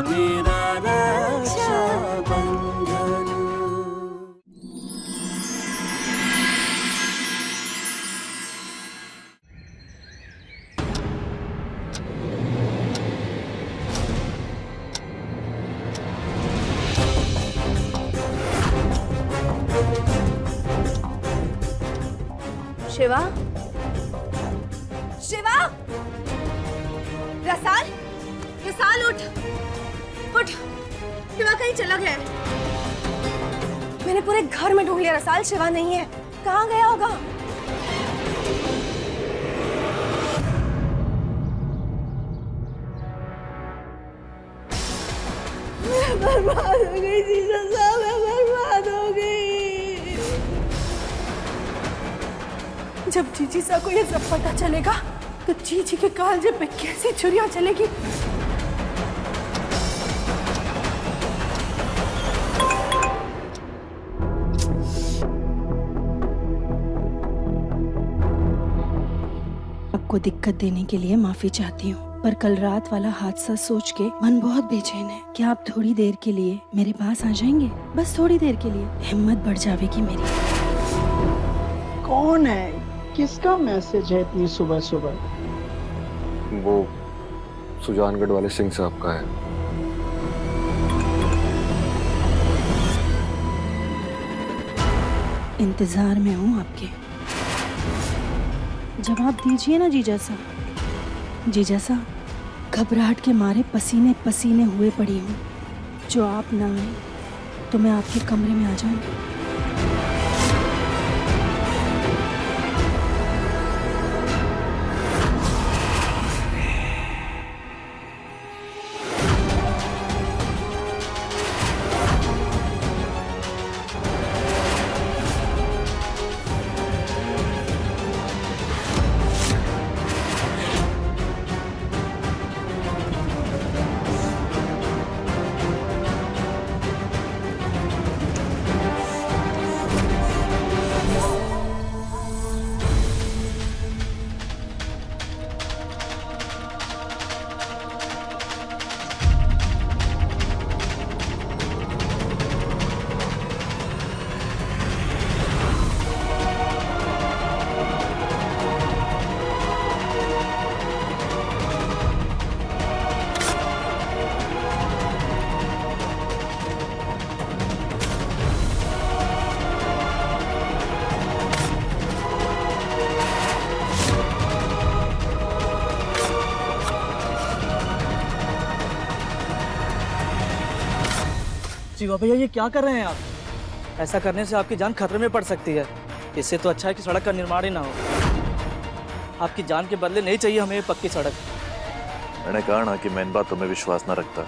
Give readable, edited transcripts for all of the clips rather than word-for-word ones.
मेरा रक्षाबंधन। शिवा, शिवा, रसाल, रसाल उठ, उठ, शिवा कहीं चला गया है। मैंने पूरे घर में ढूंढ लिया रसाल, शिवा नहीं है। कहाँ गया होगा? मैं बर्बाद हो गई जीजा साहब, मैं बर्बाद हो गई। जब जीजी सा को ये सब पता चलेगा तो जीजी के कालजे पे कैसी छुरियां चलेगी। आपको दिक्कत देने के लिए माफी चाहती हूँ, पर कल रात वाला हादसा सोच के मन बहुत बेचैन है। क्या आप थोड़ी देर के लिए मेरे पास आ जाएंगे? बस थोड़ी देर के लिए, हिम्मत बढ़ जाएगी मेरी। कौन है? किसका मैसेज है इतनी सुबह सुबह? वो सुजानगढ़ वाले सिंह साहब का है। इंतजार में हूँ आपके। जवाब दीजिए ना जीजा सा। जीजा सा, घबराहट के मारे पसीने पसीने हुए पड़ी हूँ। जो आप ना आए तो मैं आपके कमरे में आ जाऊंगी। जीवा भैया, ये क्या कर रहे हैं आप? ऐसा करने से आपकी जान खतरे में पड़ सकती है। इससे तो अच्छा है कि सड़क का निर्माण ही ना हो। आपकी जान के बदले नहीं चाहिए हमें पक्की सड़क। मैंने कहा ना कि मैं इन बातों में विश्वास ना रखता।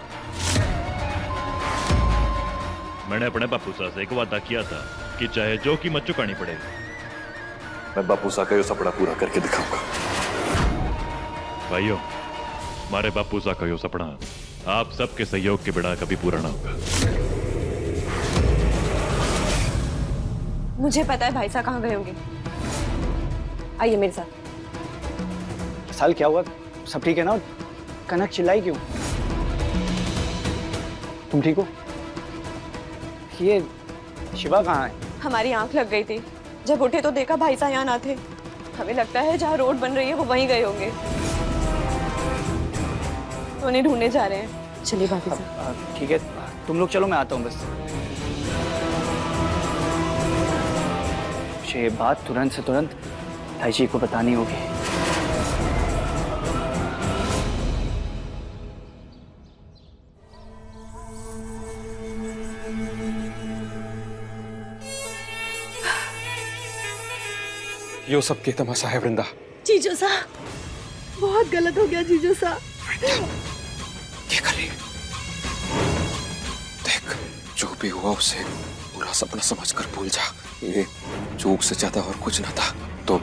मैंने अपने बापू साहब से एक वादा किया था कि चाहे जो कीमत चुकानी पड़े, मैं बापू साहब का ये सपना पूरा करके दिखाऊंगा। भाइयों, हमारे बापू साहब का ये सपना आप सबके सहयोग के बिना कभी पूरा ना होगा। मुझे पता है भाई साहब कहाँ गए होंगे। आइए मेरे साथ। साल क्या हुआ? सब ठीक है ना? कनक चिल्लाई क्यों? तुम ठीक हो? ये शिवा कहाँ है? हमारी आंख लग गई थी। जब उठे तो देखा भाई साहब यहाँ ना थे। हमें लगता है जहाँ रोड बन रही है वो वहीं गए होंगे। तो उन्हें ढूंढने जा रहे हैं। चलिए भाभी साहब। ठीक है, तुम लोग चलो, मैं आता हूँ बस। मुझे ये बात तुरंत से तुरंत भाई जी को बतानी होगी। यो सब के तमाशा है वृंदा। जीजू साहब, बहुत गलत हो गया जीजू साहब। क्या कर रही है? देख, जो भी हुआ उसे पूरा सपना समझकर भूल जा। ये चूक से ज्यादा और कुछ ना था, तो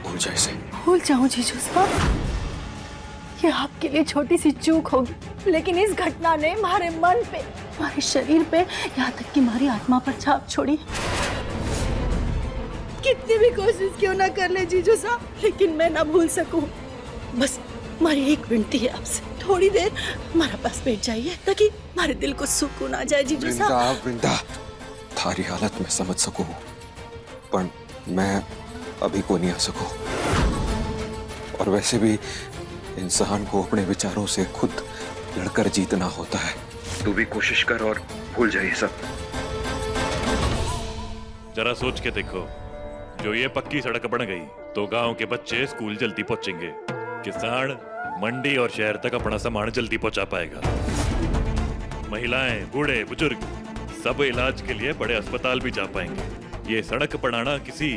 भूल जा इसे। भूल जाऊं जीजू साहब? ये आपके लिए छोटी सी चूक होगी, लेकिन इस घटना ने हमारे मन पे, हमारे शरीर पे, यहाँ तक कि हमारी आत्मा पर छाप छोड़ी। कितनी भी कोशिश क्यों ना कर ले जीजू साहब, लेकिन मैं ना भूल सकूं। बस हमारी एक विनती है आपसे, थोड़ी देर हमारे पास बैठ जाइए ताकि हमारे दिल को सुकून आ जाए जीजू वृंदा साहब। वृंदा, थारी हालत में समझ सकूं, पर मैं अभी को नहीं आ सकूं। और वैसे भी इंसान को अपने विचारों से खुद लड़कर जीतना होता है। तू भी कोशिश कर और भूल जाइए सब। जरा सोच के देखो, जो ये पक्की सड़क बन गई तो गांव के बच्चे स्कूल जल्दी पहुंचेंगे, किसान मंडी और शहर तक अपना सामान जल्दी पहुंचा पाएगा, महिलाएं बूढ़े बुजुर्ग सब इलाज के लिए बड़े अस्पताल भी जा पाएंगे। ये सड़क बनाना किसी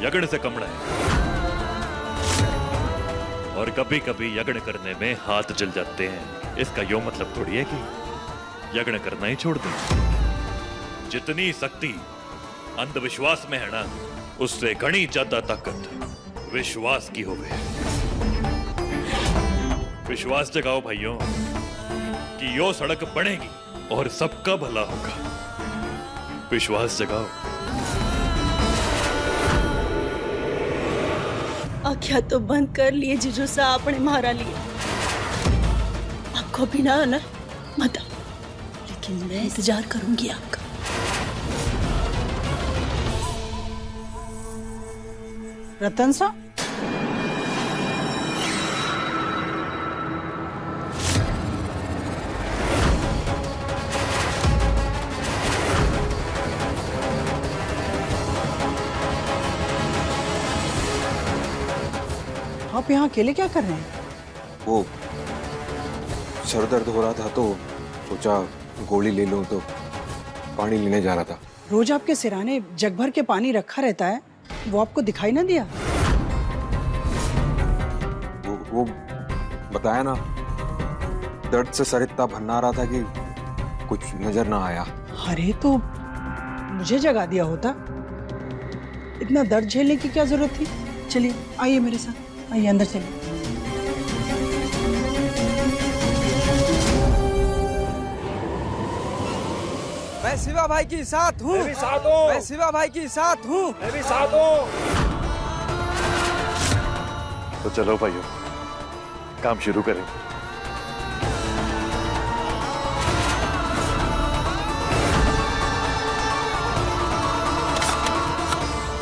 यज्ञ से कम है। और कभी कभी यज्ञ करने में हाथ जल जाते हैं, इसका यो मतलब थोड़ी है कि यज्ञ करना ही छोड़ दें। जितनी शक्ति अंधविश्वास में है ना, उससे घनी ज्यादा ताकत विश्वास की होवे। विश्वास जगाओ भाइयों कि यो सड़क बनेगी और सबका भला होगा। विश्वास जगाओ। आख्या तो बंद कर लिए जीजू साहब अपने मारा लिए। आपको भी ना आना मत आओ, लेकिन मैं इंतजार करूंगी आपका। रतन सा, आप यहाँ अकेले क्या कर रहे हैं? वो सर दर्द हो रहा था तो सोचा गोली ले लूं, तो पानी लेने जा रहा था। रोज आपके सिराने जग भर के पानी रखा रहता है, वो आपको दिखाई ना दिया? वो बताया ना, दर्द से सर इतना भन्ना रहा था कि कुछ नजर ना आया। अरे तो मुझे जगा दिया होता। इतना दर्द झेलने की क्या जरूरत थी? चलिए आइए मेरे साथ, आइए अंदर चलिए। मैं शिवा भाई के साथ हूँ। मैं भी साथ हूँ। मैं शिवा भाई के साथ हूँ। मैं भी साथ हूँ। तो चलो भाइयों, काम शुरू करें।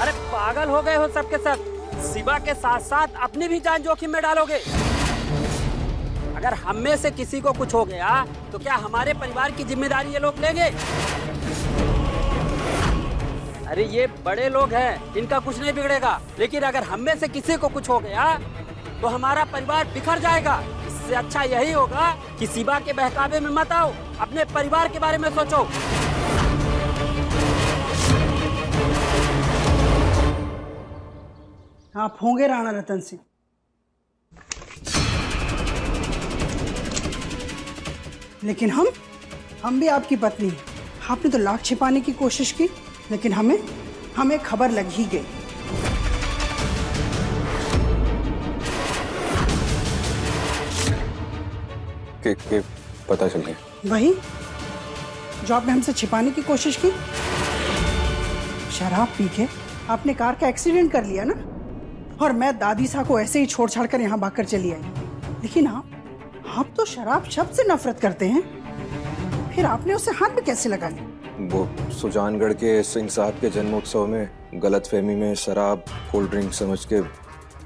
अरे पागल हो गए हो सबके सब। शिवा के साथ साथ अपनी भी जान जोखिम में डालोगे। अगर हम में से किसी को कुछ हो गया तो क्या हमारे परिवार की जिम्मेदारी ये लोग लेंगे? अरे ये बड़े लोग हैं, इनका कुछ नहीं बिगड़ेगा, लेकिन अगर हम में से किसी को कुछ हो गया तो हमारा परिवार बिखर जाएगा। इससे अच्छा यही होगा कि शिवा के बहकावे में मत आओ, अपने परिवार के बारे में सोचो। आप होंगे राणा रतन सिंह, लेकिन हम भी आपकी पत्नी हैं। आपने तो लाख छिपाने की कोशिश की, लेकिन हमें खबर लग ही गई। के पता चल गया। वही जो आपने हमसे छिपाने की कोशिश की। शराब पी के आपने कार का एक्सीडेंट कर लिया ना, और मैं दादी सा को ऐसे ही छोड़ छाड़ कर यहाँ भागकर चली आई। लेकिन आप तो शराब शब्द से नफरत करते हैं, फिर आपने उसे हाथ में कैसे लगा ली? वो सुजानगढ़ के सिंह साहब के जन्मोत्सव में गलतफहमी में शराब कोल्ड ड्रिंक समझ के।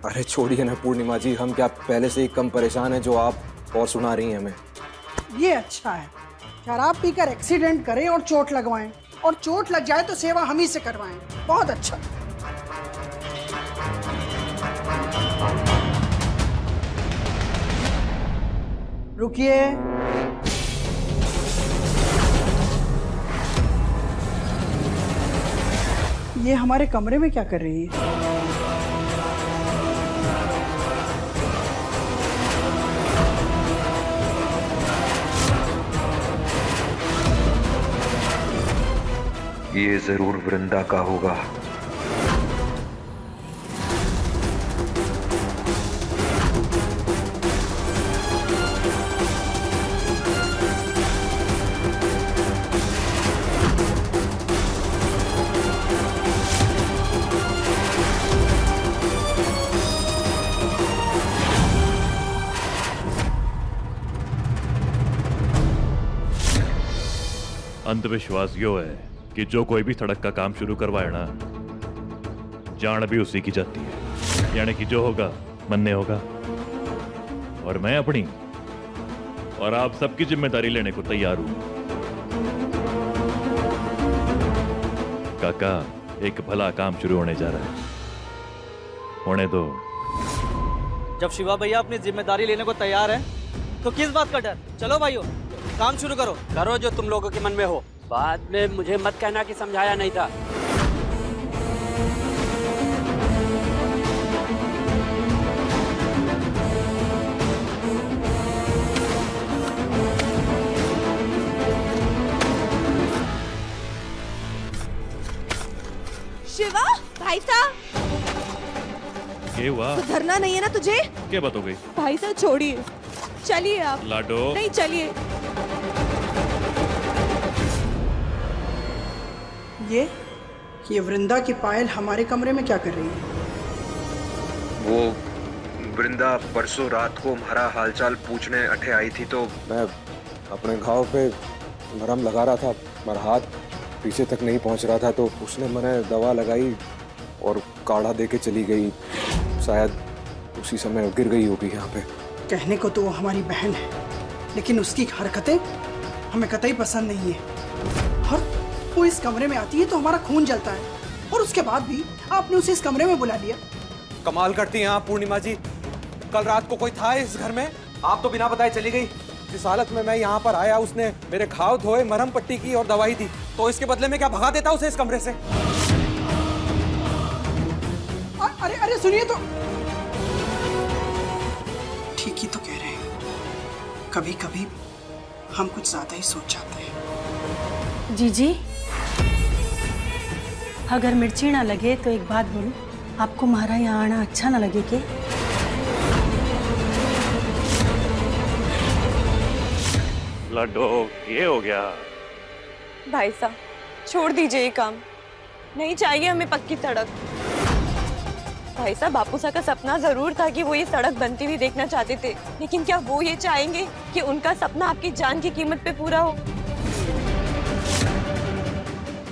अरे छोड़िए ना पूर्णिमा जी, हम क्या पहले से ही कम परेशान हैं जो आप और सुना रही हैं हमें। ये अच्छा है, शराब पीकर एक्सीडेंट करें और चोट लगवाएं, और चोट लग जाए तो सेवा हम ही से करवाएं। बहुत अच्छा। रुकिए। ये हमारे कमरे में क्या कर रही है? ये जरूर वृंदा का होगा। अंधविश्वास यो है कि जो कोई भी सड़क का काम शुरू करवाए ना, जान भी उसी की जाती है। यानी कि जो होगा मन्ने होगा। और मैं अपनी और आप सबकी जिम्मेदारी लेने को तैयार हूं। काका, एक भला काम शुरू होने जा रहा है, होने दो। जब शिवा भैया अपनी जिम्मेदारी लेने को तैयार है तो किस बात का डर। चलो भाइयों, काम शुरू करो। करो जो तुम लोगों के मन में हो। बाद में मुझे मत कहना कि समझाया नहीं था। शिवा, भाई साहब, ये हुआ? सुधरना नहीं है ना तुझे? क्या बात हो गई? भाई साहब छोड़िए, चलिए आप। लाडो, नहीं, चलिए। ये वृंदा की पायल हमारे कमरे में क्या कर रही है? वो वृंदा परसों रात को हमारा हालचाल पूछने अठे आई थी, तो मैं अपने घाव पे मरहम लगा रहा था, मेरा हाथ पीछे तक नहीं पहुंच रहा था, तो उसने मैंने दवा लगाई और काढ़ा दे के चली गई। शायद उसी समय गिर गई होगी यहाँ पे। कहने को तो वो हमारी बहन है, लेकिन उसकी हरकतें हमें कतई पसंद नहीं है। और वो इस कमरे में आती है तो हमारा खून जलता है, और उसके बाद भी आपने उसे इस कमरे में बुला लिया। कमाल करती हैं आप पूर्णिमा जी। कल रात को कोई था इस घर में? आप तो बिना बताए चली गई। जिस हालत में मैं यहाँ पर आया, उसने मेरे घाव धोए, मरहम पट्टी की और दवाई दी, तो इसके बदले में क्या भगा देता उसे इस कमरे से? अरे अरे सुनिए तो, ठीक ही तो कह रहे हैं। कभी कभी हम कुछ ज्यादा ही सोच जाते हैं। जीजी, अगर मिर्ची ना लगे तो एक बात बोलूं, आपको हमारा यहाँ आना अच्छा ना लगे के? लाडो, ये हो गया? भाई साहब छोड़ दीजिए ये काम, नहीं चाहिए हमें पक्की सड़क। भाई साहब, बापू साहब का सपना जरूर था कि वो ये सड़क बनती हुई देखना चाहते थे, लेकिन क्या वो ये चाहेंगे कि उनका सपना आपकी जान की कीमत पे पूरा हो?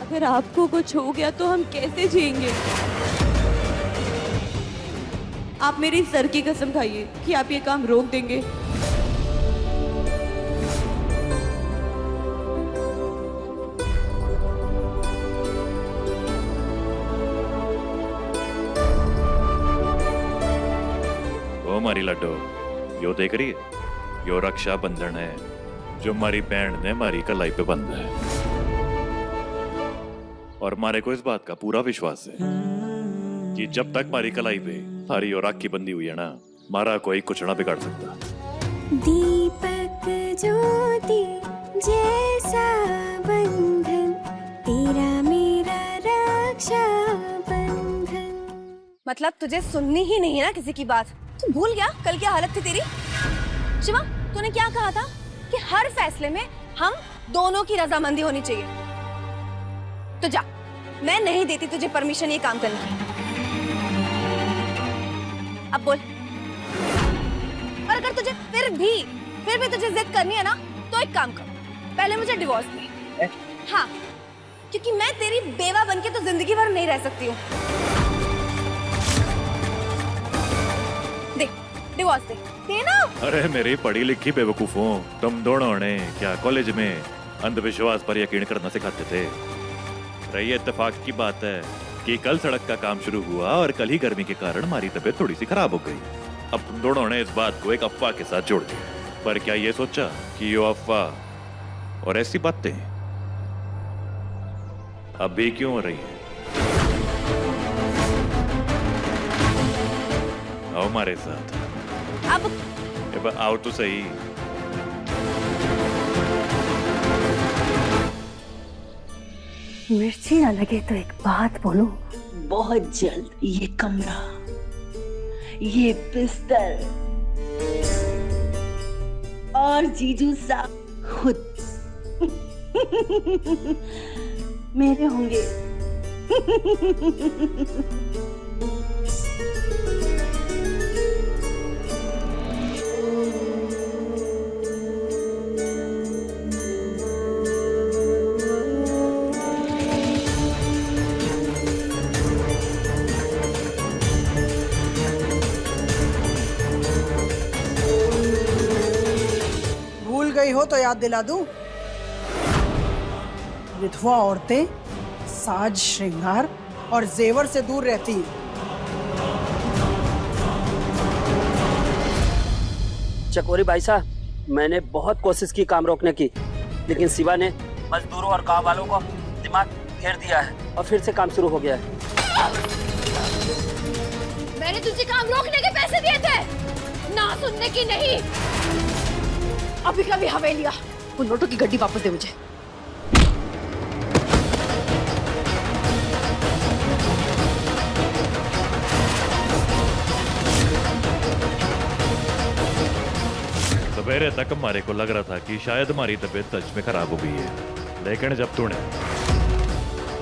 अगर आपको कुछ हो गया तो हम कैसे जिएंगे? आप मेरी सर की कसम खाइए कि आप ये काम रोक देंगे। ओ हमारी लाडो, यो देख रही है? यो रक्षा बंधन है जो हमारी बहन ने हमारी कलाई पे बंधा है, और हमारे को इस बात का पूरा विश्वास है कि जब तक हमारी कलाई पे सारी यो राखी बंधी हुई है ना, हमारा कोई कुछ ना बिगाड़ सकता। दीपक ज्योति जैसा बंधन, तेरा मेरा रक्षा बंधन। मतलब तुझे सुननी ही नहीं है ना किसी की बात? तू भूल गया कल क्या हालत थी तेरी? शिवा, तूने क्या कहा था कि हर फैसले में हम दोनों की रजामंदी होनी चाहिए। तो जा, मैं नहीं देती तुझे परमिशन ये काम करने की। अब बोल। और अगर तुझे फिर भी तुझे जिद करनी है ना, तो एक काम कर, पहले मुझे डिवोर्स दे। हाँ, क्योंकि मैं तेरी बेवा बनके तो जिंदगी भर नहीं रह सकती हूँ। दे, डिवोर्स दे ना। अरे मेरी पढ़ी लिखी बेवकूफों, तुम दोनों ने क्या कॉलेज में अंधविश्वास पर यकीन करना सिखाते थे? रही इत्तेफाक की बात है कि कल सड़क का काम शुरू हुआ और कल ही गर्मी के कारण हमारी तबीयत थोड़ी सी खराब हो गई। अब तुम दोनों ने इस बात को एक अफवाह के साथ जोड़ दिया, पर क्या ये सोचा कि ये अफवाह और ऐसी बातें अब भी क्यों हो रही है? आओ हमारे साथ। अब आओ तो सही। मिर्ची ना लगे तो एक बात बोलूं, बहुत जल्द ये कमरा, ये बिस्तर और जीजू साहब खुद मेरे होंगे। गई हो तो याद दिला दूं। विधवा औरतें साज श्रृंगार और जेवर से दूर रहती हैं। चकोरी भाई साहब, मैंने बहुत कोशिश की काम रोकने की, लेकिन शिवा ने मजदूरों और गांव वालों को दिमाग फेर दिया है और फिर से काम शुरू हो गया है। मैंने तुझे काम रोकने के पैसे दिए थे, ना सुनने की नहीं। अभी कभी हवेलिया, उन नोटों की गड्डी वापस दे मुझे। सवेरे तक हमारे को लग रहा था कि शायद हमारी तबीयत सच में खराब हो गई है, लेकिन जब तूने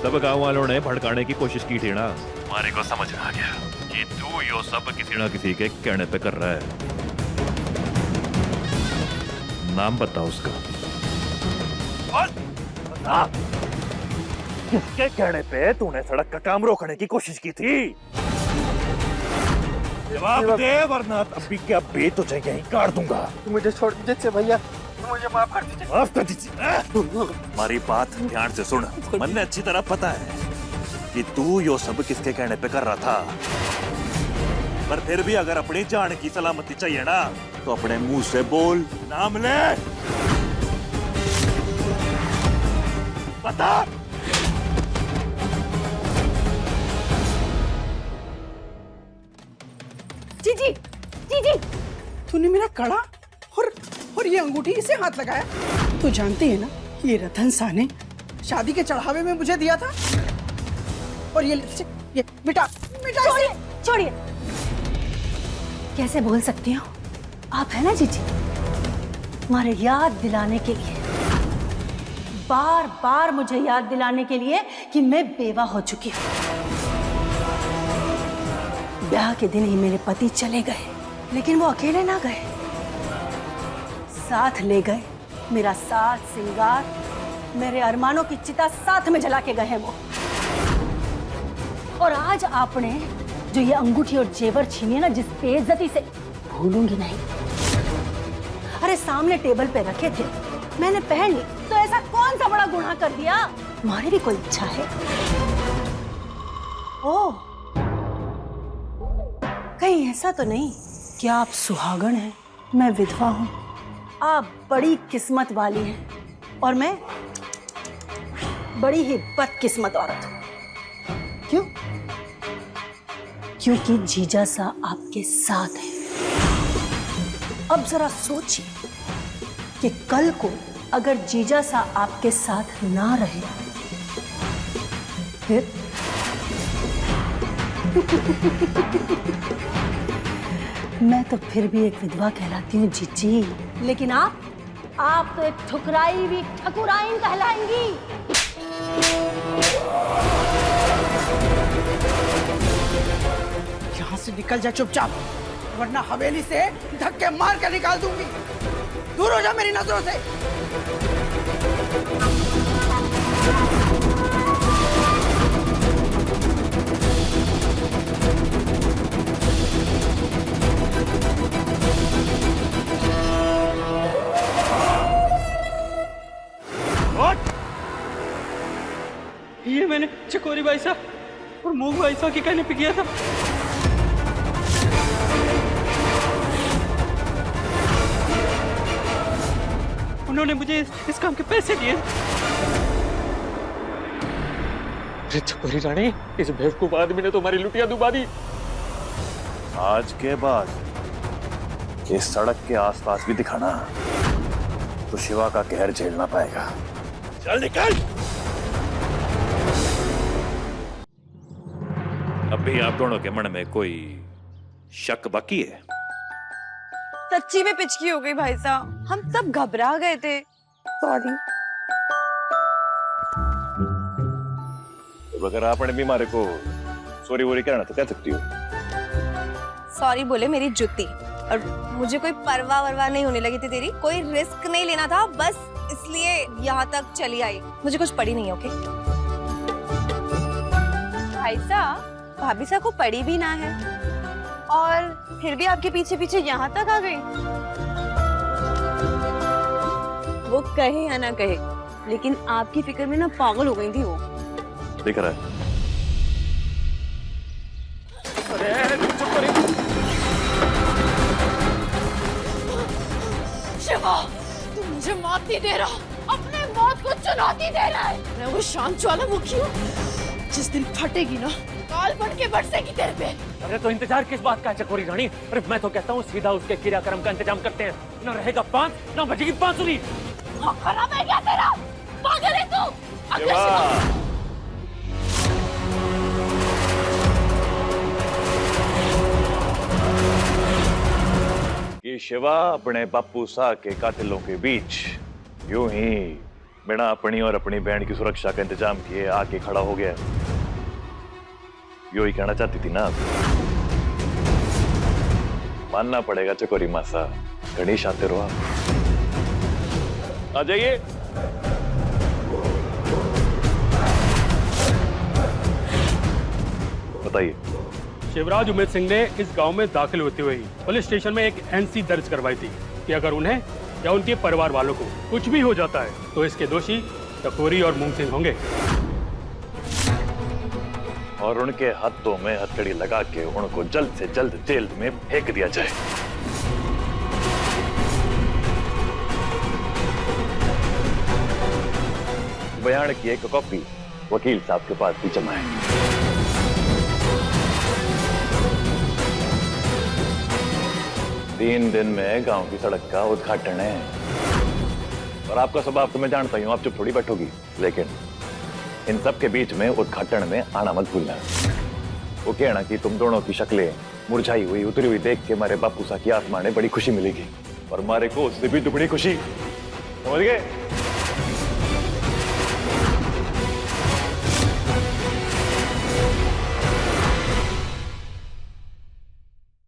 सब गांव वालों ने भड़काने की कोशिश की थी ना, हमारे को समझ आ गया कि तू यो सब किसी ना किसी के कहने पे कर रहा है। नाम बता उसका। बता, किसके कहने पे तूने सड़क का काम रोकने की कोशिश की थी? जवाब दे, वरना अभी क्या बे तुझे यहीं काट दूंगा। मुझे छोड़ दीजिए भैया, मुझे माफ कर दीजिए। माफ कर दीजिए। हमारी बात ध्यान से सुन। मन ने अच्छी तरह पता है कि तू यो सब किसके कहने पे कर रहा था, पर फिर भी अगर अपनी जान की सलामती चाहिए ना, तो अपने मुंह से बोल, नाम ले, बता। जीजी, जीजी, तूने मेरा कड़ा और ये अंगूठी इसे हाथ लगाया। तू जानती है ना, ये रतन शाह ने शादी के चढ़ावे में मुझे दिया था। और ये लिपस्टिक, ये मिटा छोड़िए, छोड़िए। कैसे बोल सकती हो आप, है ना जीजी? तुम्हारे याद दिलाने के लिए, बार बार मुझे याद दिलाने के लिए कि मैं बेवा हो चुकी हूँ। ब्याह के दिन ही मेरे पति चले गए, लेकिन वो अकेले ना गए, साथ ले गए मेरा साथ सिंगार, मेरे अरमानों की चिता साथ में जला के गए हैं वो। और आज आपने जो ये अंगूठी और जेवर छीने ना, जिस बेइज्जती से भूलूंगी नहीं। अरे सामने टेबल पे रखे थे, मैंने पहन ली, तो ऐसा कौन सा बड़ा गुनाह कर दिया? तुम्हारी भी कोई इच्छा है? ओह, कहीं ऐसा तो नहीं कि आप सुहागन हैं, मैं विधवा हूं। आप बड़ी किस्मत वाली हैं और मैं बड़ी ही बदकिस्मत औरत हूं। क्यों? क्योंकि जीजा सा आपके साथ है। अब जरा सोचिए कि कल को अगर जीजा सा आपके साथ ना रहे, फिर मैं तो फिर भी एक विधवा कहलाती हूँ जीजी, लेकिन आप तो एक ठुकराई हुई ठकुराइन कहलाएंगी। यहाँ से निकल जा चुपचाप, वरना हवेली से धक्के मार कर निकाल दूंगी। दूर हो जा मेरी नजरों से। ये मैंने चकोरी भाई साहब और मूंग भाई साहब के कहने पे किया था। उन्होंने मुझे इस काम के पैसे दिए। चकोरी रानी, इस बेवकूफ आदमी ने तुम्हारी लुटिया डुबा दी। आज के बाद इस सड़क के आसपास भी दिखाना तो शिवा का कहर झेलना पाएगा। चल निकल। अभी आप दोनों के मन में कोई शक बाकी है? सच्ची में पिचकी हो गई भाई साहब, हम सब घबरा गए थे। सॉरी। तो अगर आपने भी हमारे को सॉरी वोरी कहना तो कह सकती हो। सॉरी बोले मेरी जुत्ती, और मुझे कोई परवाह वरवाह नहीं होने लगी थी तेरी, कोई रिस्क नहीं लेना था, बस इसलिए यहाँ तक चली आई। मुझे कुछ पड़ी नहीं। ओके भाई साहब, भाभी साहब को पड़ी भी ना है और फिर भी आपके पीछे पीछे यहाँ तक आ गई। कहे या ना कहे, लेकिन आपकी फिक्र में ना पागल हो गई थी वो। दिख रहा है। शिवा, तू मुझे मौत नहीं दे रहा, अपने मौत को चुनौती दे रहा है। मैं वो शांत ज्वालामुखी हूँ, जिस दिन फटेगी ना काल फट के बरसेगी तेरे पे। अरे तो इंतजार किस बात का है चकोरी रानी? अरे मैं तो कहता हूँ सीधा उसके क्रियाक्रम का इंतजाम करते हैं, न रहेगा पांच न बजेगी बांसुरी। खराब है क्या तेरा? पागल है तू? ये शिवा अपने बापू सा के कातिलों के बीच यूं ही बिना अपनी और अपनी बहन की सुरक्षा का इंतजाम किए आके खड़ा हो गया। यू ही कहना चाहती थी ना? मानना पड़ेगा चकोरी मासा, गणेश आते रहो। आ जाइए। बताइए। शिवराज उमेद सिंह ने इस गांव में दाखिल होते हुए ही पुलिस स्टेशन में एक एनसी दर्ज करवाई थी कि अगर उन्हें या उनके परिवार वालों को कुछ भी हो जाता है तो इसके दोषी चकोरी और मूंग सिंह होंगे और उनके हाथों में हथकड़ी लगा के उनको जल्द से जल्द जेल में फेंक दिया जाए। बयान की एक कॉपी वकील साहब के पास भी जमा है। 3 दिन में गांव की सड़क का उद्घाटन है और आपका स्वभाव तो मैं जानता ही हूं, आप चुप थोड़ी बैठोगी, लेकिन इन सब के बीच में उद्घाटन में आना मत भूलना। वो कहना कि तुम दोनों की शक्लें मुरझाई हुई उतरी हुई देख के मारे बापू सा की आत्मा ने बड़ी खुशी मिलेगी और मारे को उससे भी दुगनी खुशी। समझ गए?